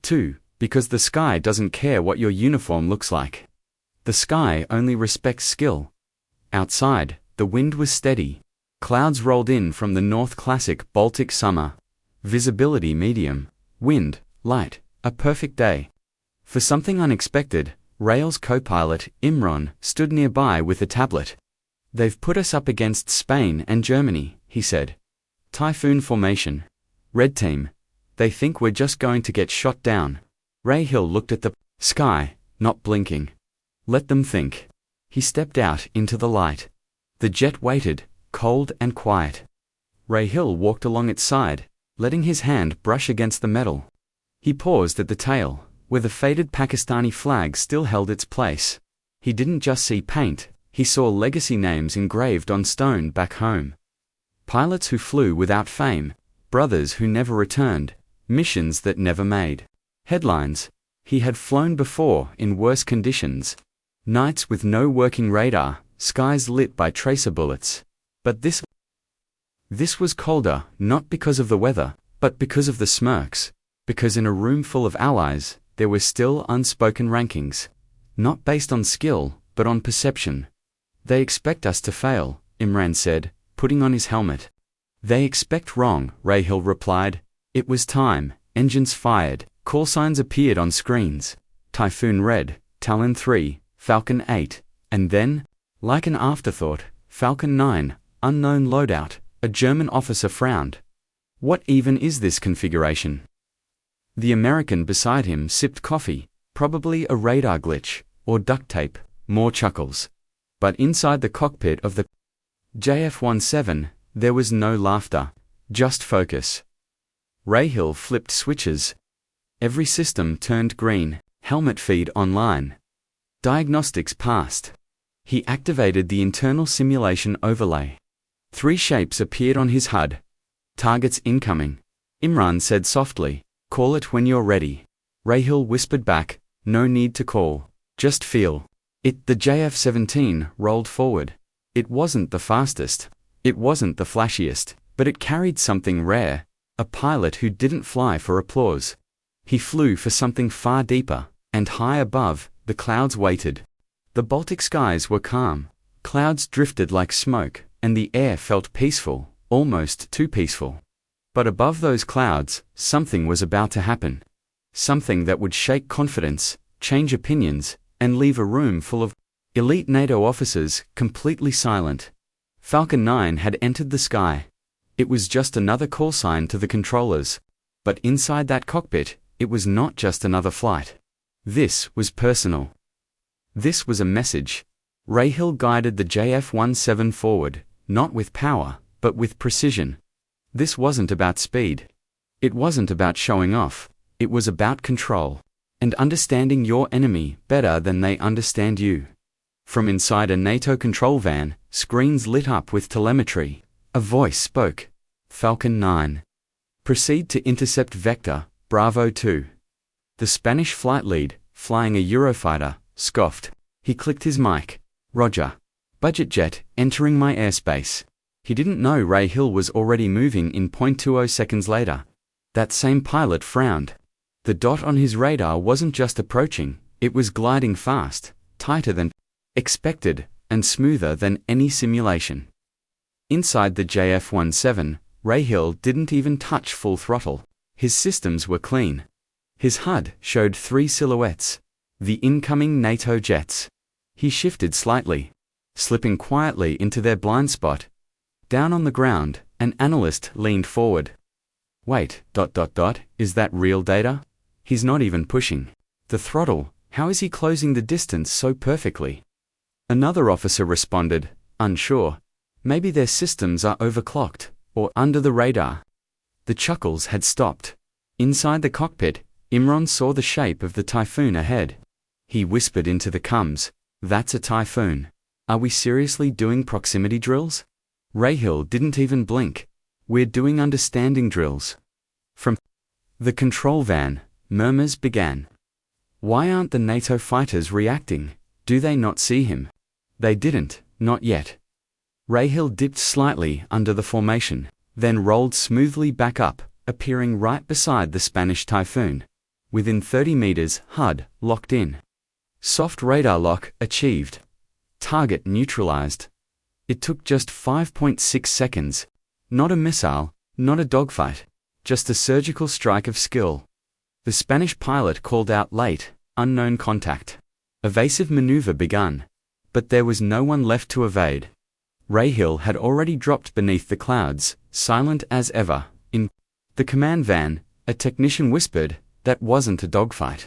2. Because the sky doesn't care what your uniform looks like. The sky only respects skill. Outside, the wind was steady. Clouds rolled in from the north. Classic Baltic summer. Visibility medium. Wind, light. A perfect day. For something unexpected, Rail's co-pilot, Imran, stood nearby with a tablet. "They've put us up against Spain and Germany," he said. "Typhoon formation. Red team. They think we're just going to get shot down." Rahill looked at the sky, not blinking. Let them think. He stepped out into the light. The jet waited, cold and quiet. Rahill walked along its side, letting his hand brush against the metal. He paused at the tail, where the faded Pakistani flag still held its place. He didn't just see paint, he saw legacy names engraved on stone back home. Pilots who flew without fame, brothers who never returned, missions that never made headlines. He had flown before in worse conditions. Nights with no working radar, skies lit by tracer bullets. But this was colder, not because of the weather, but because of the smirks. Because in a room full of allies, there were still unspoken rankings. Not based on skill, but on perception. "They expect us to fail," Imran said, putting on his helmet. "They expect wrong," Rahill replied. It was time. Engines fired. Call signs appeared on screens. Typhoon Red, Talon 3, Falcon 8, and then, like an afterthought, Falcon 9, unknown loadout. A German officer frowned. "What even is this configuration?" The American beside him sipped coffee, probably a radar glitch, or duct tape. More chuckles. But inside the cockpit of the JF-17, there was no laughter, just focus. Rahill flipped switches. Every system turned green. Helmet feed online. Diagnostics passed. He activated the internal simulation overlay. 3 shapes appeared on his HUD. "Targets incoming," Imran said softly. "Call it when you're ready." Rahill whispered back, "No need to call. Just feel it." The JF-17 rolled forward. It wasn't the fastest. It wasn't the flashiest, but it carried something rare. A pilot who didn't fly for applause. He flew for something far deeper, and high above, the clouds waited. The Baltic skies were calm. Clouds drifted like smoke, and the air felt peaceful, almost too peaceful. But above those clouds, something was about to happen. Something that would shake confidence, change opinions, and leave a room full of elite NATO officers completely silent. Falcon 9 had entered the sky. It was just another call sign to the controllers. But inside that cockpit, it was not just another flight. This was personal. This was a message. Rahill guided the JF-17 forward, not with power, but with precision. This wasn't about speed. It wasn't about showing off. It was about control. And understanding your enemy better than they understand you. From inside a NATO control van, screens lit up with telemetry. A voice spoke. "Falcon 9. Proceed to intercept vector, Bravo 2. The Spanish flight lead, flying a Eurofighter, scoffed. He clicked his mic. "Roger. Budget jet, entering my airspace." He didn't know Rahill was already moving in 0.20 seconds later. That same pilot frowned. The dot on his radar wasn't just approaching, it was gliding fast, tighter than expected, and smoother than any simulation. Inside the JF-17, Rahill didn't even touch full throttle. His systems were clean. His HUD showed 3 silhouettes. The incoming NATO jets. He shifted slightly, slipping quietly into their blind spot. Down on the ground, an analyst leaned forward. "Wait, is that real data? He's not even pushing the throttle. How is he closing the distance so perfectly?" Another officer responded, unsure. "Maybe their systems are overclocked, or under the radar." The chuckles had stopped. Inside the cockpit, Imran saw the shape of the Typhoon ahead. He whispered into the comms, "That's a Typhoon. Are we seriously doing proximity drills?" Rahill didn't even blink. "We're doing understanding drills." From the control van, murmurs began. Why aren't the NATO fighters reacting? Do they not see him? They didn't, not yet. Rahill dipped slightly under the formation, then rolled smoothly back up, appearing right beside the Spanish Typhoon. Within 30 meters, HUD locked in. Soft radar lock achieved. Target neutralized. It took just 5.6 seconds. Not a missile, not a dogfight, just a surgical strike of skill. The Spanish pilot called out late, unknown contact. Evasive maneuver begun. But there was no one left to evade. Rahill had already dropped beneath the clouds, silent as ever. In the command van, a technician whispered, "That wasn't a dogfight."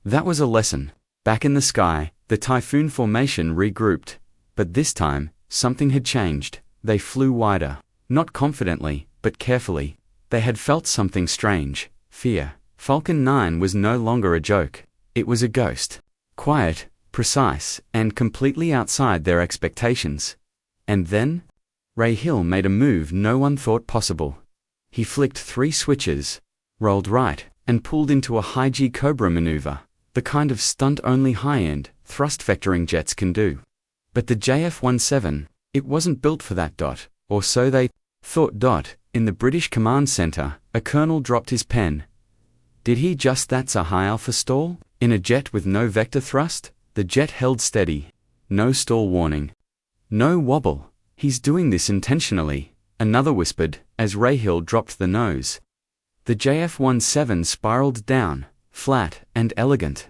That was a lesson. Back in the sky, the Typhoon formation regrouped. But this time, something had changed. They flew wider. Not confidently, but carefully. They had felt something strange. Fear. Falcon 9 was no longer a joke. It was a ghost. Quiet, precise, and completely outside their expectations. And then, Rahill made a move no one thought possible. He flicked 3 switches, rolled right, and pulled into a high-G Cobra maneuver, the kind of stunt only high-end, thrust-vectoring jets can do. But the JF-17, it wasn't built for that. Or so they thought. In the British Command Center, a colonel dropped his pen. Did he just that's a high alpha stall? In a jet with no vector thrust? The jet held steady. No stall warning. No wobble. He's doing this intentionally, another whispered, as Rahill dropped the nose. The JF-17 spiraled down, flat and elegant.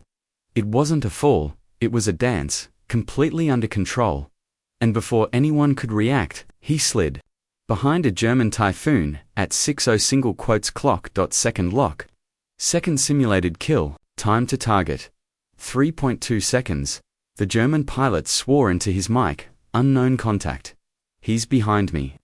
It wasn't a fall, it was a dance, completely under control. And before anyone could react, he slid. Behind a German Typhoon, at 60 single quotes clock. Second lock. Second simulated kill, time to target. 3.2 seconds. The German pilot swore into his mic, unknown contact. He's behind me.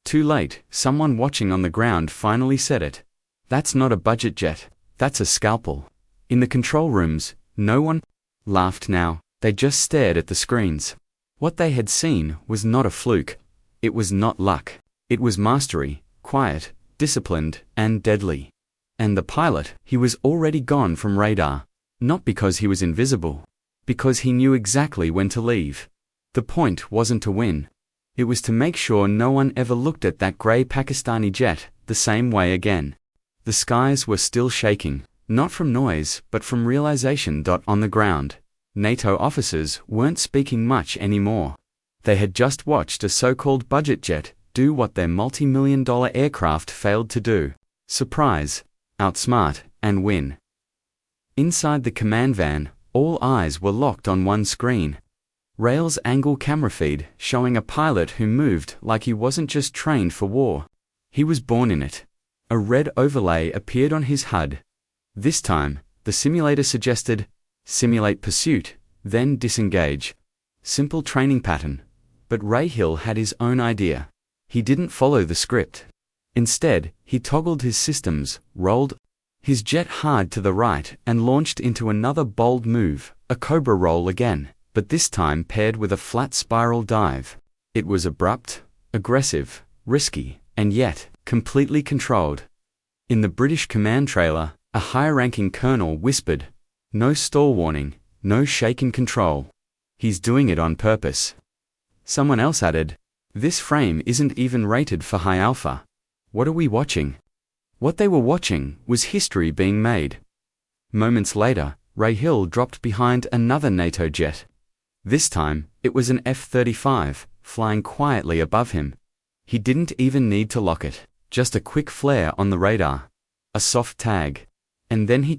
Too late, someone watching on the ground finally said it. That's not a budget jet, that's a scalpel. In the control rooms, no one laughed now, they just stared at the screens. What they had seen was not a fluke. It was not luck. It was mastery, quiet, disciplined, and deadly. And the pilot, he was already gone from radar. Not because he was invisible. Because he knew exactly when to leave. The point wasn't to win. It was to make sure no one ever looked at that grey Pakistani jet the same way again. The skies were still shaking, not from noise, but from realization. On the ground, NATO officers weren't speaking much anymore. They had just watched a so-called budget jet do what their multi-million-dollar aircraft failed to do. Surprise, outsmart, and win. Inside the command van, all eyes were locked on one screen. Rail's angle camera feed showing a pilot who moved like he wasn't just trained for war. He was born in it. A red overlay appeared on his HUD. This time, the simulator suggested, simulate pursuit, then disengage. Simple training pattern. But Rahill had his own idea. He didn't follow the script. Instead, he toggled his systems, rolled his jet hard to the right and launched into another bold move, a Cobra roll again, but this time paired with a flat spiral dive. It was abrupt, aggressive, risky, and yet completely controlled. In the British command trailer, a high-ranking colonel whispered, "No stall warning, no shake in control. He's doing it on purpose." Someone else added, "This frame isn't even rated for high alpha. What are we watching?" What they were watching was history being made. Moments later, Rahill dropped behind another NATO jet. This time, it was an F-35, flying quietly above him. He didn't even need to lock it, just a quick flare on the radar. A soft tag. And then he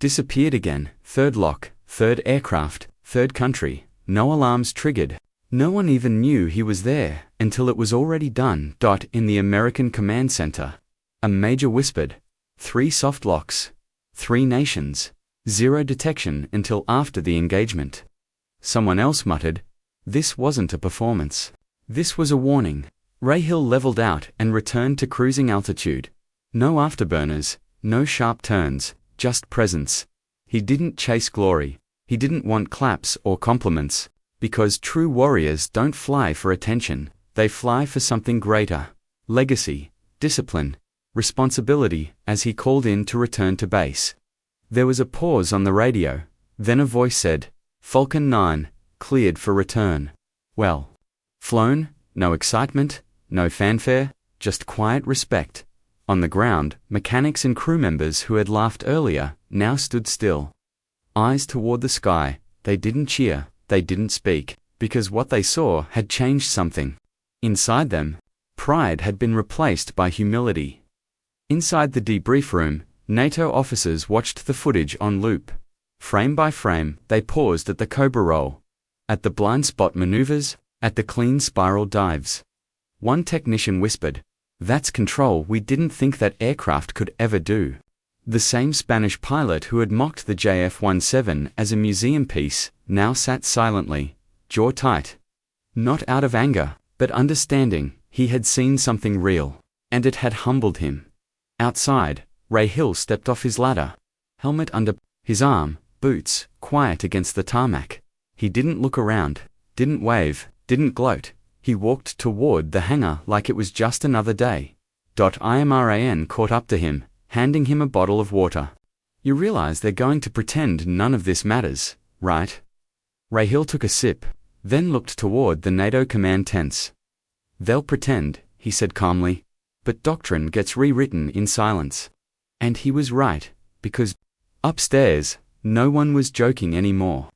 disappeared again. Third lock, third aircraft, third country, no alarms triggered. No one even knew he was there until it was already done. In the American command center, a major whispered, 3 soft locks, 3 nations, 0 detection until after the engagement. Someone else muttered, this wasn't a performance. This was a warning. Rahill leveled out and returned to cruising altitude. No afterburners, no sharp turns, just presence. He didn't chase glory. He didn't want claps or compliments. Because true warriors don't fly for attention, they fly for something greater. Legacy, discipline, responsibility, as he called in to return to base. There was a pause on the radio, then a voice said, Falcon 9, cleared for return. Well. Flown, no excitement, no fanfare, just quiet respect. On the ground, mechanics and crew members who had laughed earlier now stood still. Eyes toward the sky, they didn't cheer, they didn't speak, because what they saw had changed something. Inside them, pride had been replaced by humility. Inside the debrief room, NATO officers watched the footage on loop. Frame by frame, they paused at the Cobra roll, at the blind spot maneuvers, at the clean spiral dives. One technician whispered, "That's control we didn't think that aircraft could ever do." The same Spanish pilot who had mocked the JF-17 as a museum piece now sat silently, jaw tight. Not out of anger, but understanding. He had seen something real, and it had humbled him. Outside, Ray Hill stepped off his ladder, helmet under his arm, boots quiet against the tarmac. He didn't look around, didn't wave, didn't gloat. He walked toward the hangar like it was just another day. IMRAN caught up to him, handing him a bottle of water. "You realize they're going to pretend none of this matters, right?" Ray Hill took a sip, then looked toward the NATO command tents. "They'll pretend," he said calmly, "but doctrine gets rewritten in silence." And he was right, because upstairs, no one was joking anymore.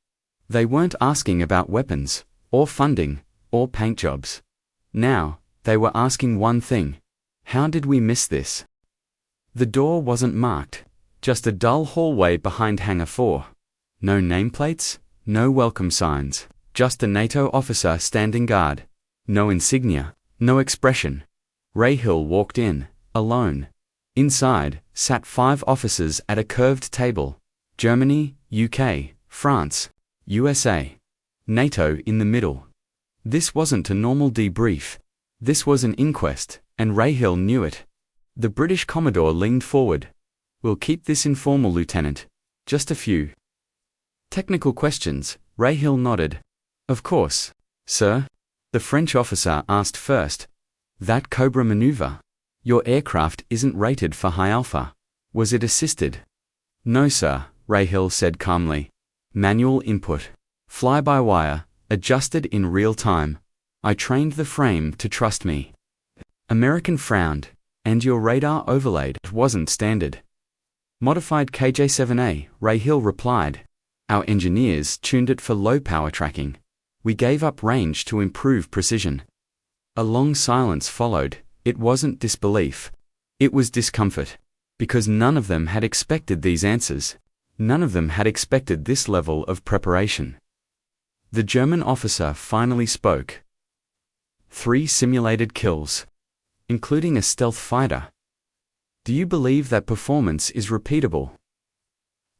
They weren't asking about weapons, or funding, or paint jobs. Now, they were asking one thing: how did we miss this? The door wasn't marked, just a dull hallway behind Hangar 4. No nameplates, no welcome signs, just a NATO officer standing guard. No insignia, no expression. Ray Hill walked in, alone. Inside, sat 5 officers at a curved table. Germany, UK, France, USA. NATO in the middle. This wasn't a normal debrief. This was an inquest, and Ray Hill knew it. The British Commodore leaned forward. "We'll keep this informal, Lieutenant. Just a few technical questions." Ray Hill nodded. "Of course, sir." The French officer asked first. "That Cobra maneuver? Your aircraft isn't rated for high alpha. Was it assisted?" "No, sir," Ray Hill said calmly. "Manual input. Fly-by-wire, adjusted in real time. I trained the frame to trust me." American frowned. "And your radar overlaid wasn't standard?" "Modified KJ-7A," Ray Hill replied. "Our engineers tuned it for low-power tracking. We gave up range to improve precision." A long silence followed. It wasn't disbelief. It was discomfort. Because none of them had expected these answers. None of them had expected this level of preparation. The German officer finally spoke. 3 simulated kills, including a stealth fighter. Do you believe that performance is repeatable?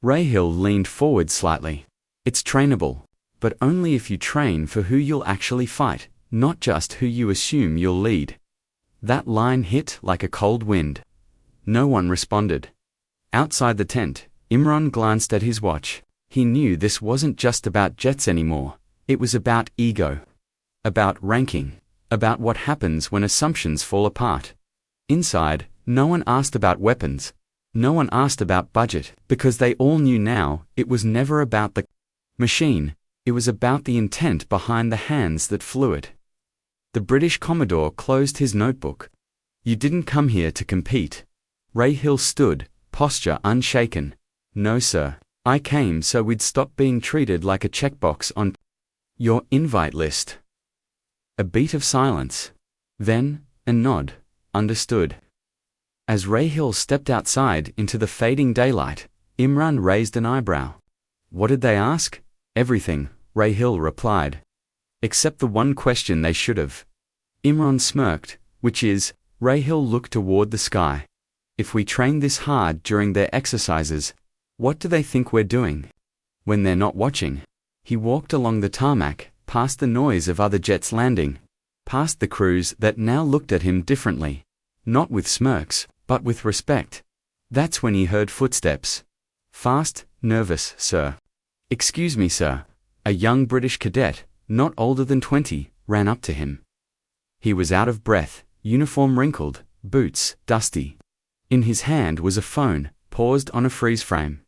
Ray Hill leaned forward slightly. It's trainable, but only if you train for who you'll actually fight, not just who you assume you'll lead. That line hit like a cold wind. No one responded. Outside the tent, Imran glanced at his watch. He knew this wasn't just about jets anymore. It was about ego. About ranking. About what happens when assumptions fall apart. Inside, no one asked about weapons. No one asked about budget, because they all knew now it was never about the machine. It was about the intent behind the hands that flew it. The British Commodore closed his notebook. "You didn't come here to compete." Ray Hill stood, posture unshaken. "No, sir. I came so we'd stop being treated like a checkbox on your invite list." A beat of silence. Then, a nod. Understood. As Ray Hill stepped outside into the fading daylight, Imran raised an eyebrow. "What did they ask?" "Everything," Ray Hill replied. "Except the one question they should have." Imran smirked, which is, Ray Hill looked toward the sky. "If we train this hard during their exercises, what do they think we're doing? When they're not watching?" He walked along the tarmac, past the noise of other jets landing, past the crews that now looked at him differently. Not with smirks, but with respect. That's when he heard footsteps. Fast, nervous, sir. "Excuse me, sir." A young British cadet, not older than 20, ran up to him. He was out of breath, uniform wrinkled, boots dusty. In his hand was a phone, paused on a freeze frame.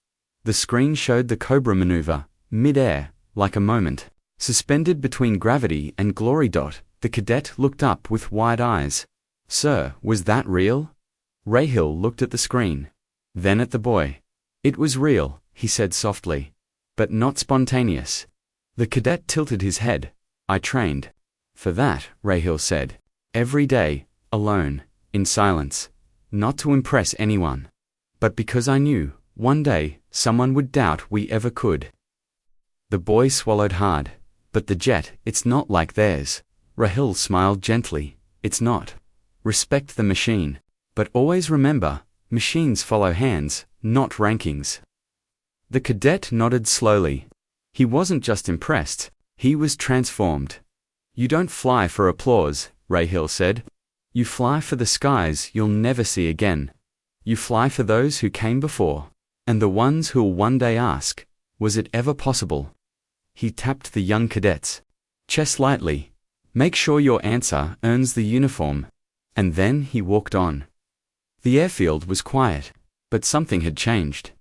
The screen showed the Cobra maneuver, mid-air, like a moment. Suspended between gravity and glory. The cadet looked up with wide eyes. "Sir, was that real?" Rahil looked at the screen. Then at the boy. It was real, he said softly. But not spontaneous. The cadet tilted his head. I trained. For that, Rahil said. Every day, alone, in silence. Not to impress anyone. But because I knew, one day, someone would doubt we ever could. The boy swallowed hard. But the jet, it's not like theirs. Rahil smiled gently. It's not. Respect the machine. But always remember, machines follow hands, not rankings. The cadet nodded slowly. He wasn't just impressed, he was transformed. You don't fly for applause, Rahil said. You fly for the skies you'll never see again. You fly for those who came before, and the ones who'll one day ask, was it ever possible? He tapped the young cadet's chest lightly. Make sure your answer earns the uniform. And then he walked on. The airfield was quiet, but something had changed.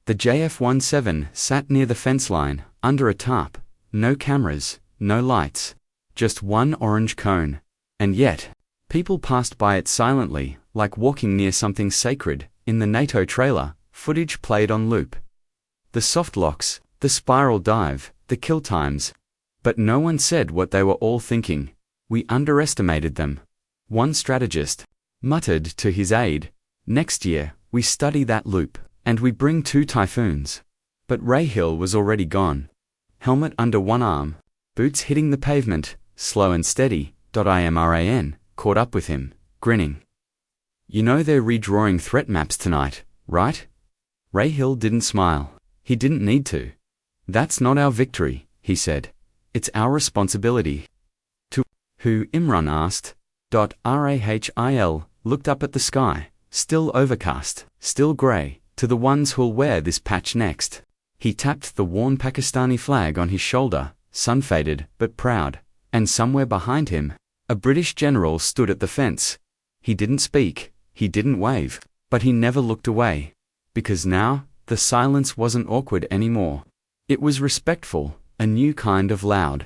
The JF-17 sat near the fence line, under a tarp. No cameras, no lights. Just one orange cone. And yet, people passed by it silently, like walking near something sacred. In the NATO trailer, footage played on loop. The soft locks, the spiral dive, the kill times. But no one said what they were all thinking. We underestimated them. One strategist muttered to his aide, next year, we study that loop, and we bring 2 typhoons. But Rahil was already gone. Helmet under one arm, boots hitting the pavement, slow and steady. Imran caught up with him, grinning. You know they're redrawing threat maps tonight, right? Rahil didn't smile. He didn't need to. That's not our victory, he said. It's our responsibility. To who? Imran asked. Rahil looked up at the sky, still overcast, still grey, to the ones who'll wear this patch next. He tapped the worn Pakistani flag on his shoulder, sun-faded but proud, and somewhere behind him, a British general stood at the fence. He didn't speak, he didn't wave, but he never looked away. Because now, the silence wasn't awkward anymore. It was respectful, a new kind of loud.